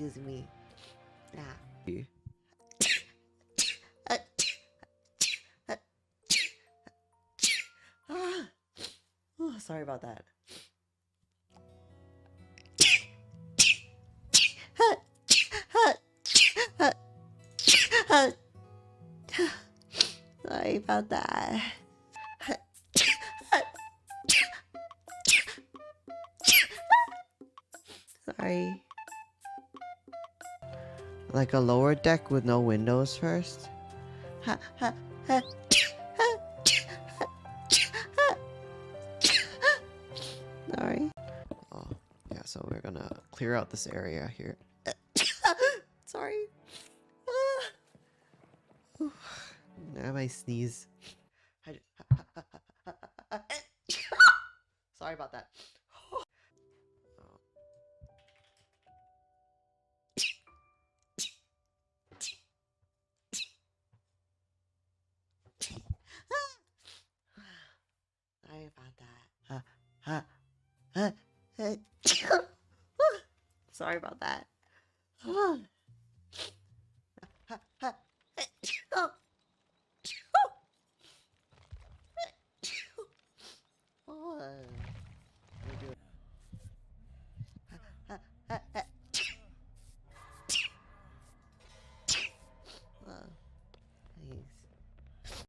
excuse me. Yeah. Oh, sorry about that. Sorry about that. Sorry. Like a lower deck with no windows first? Sorry. Oh, yeah, so we're gonna clear out this area here. Sorry. Now my sneeze. Sorry about that. Sorry about that. Sorry about that.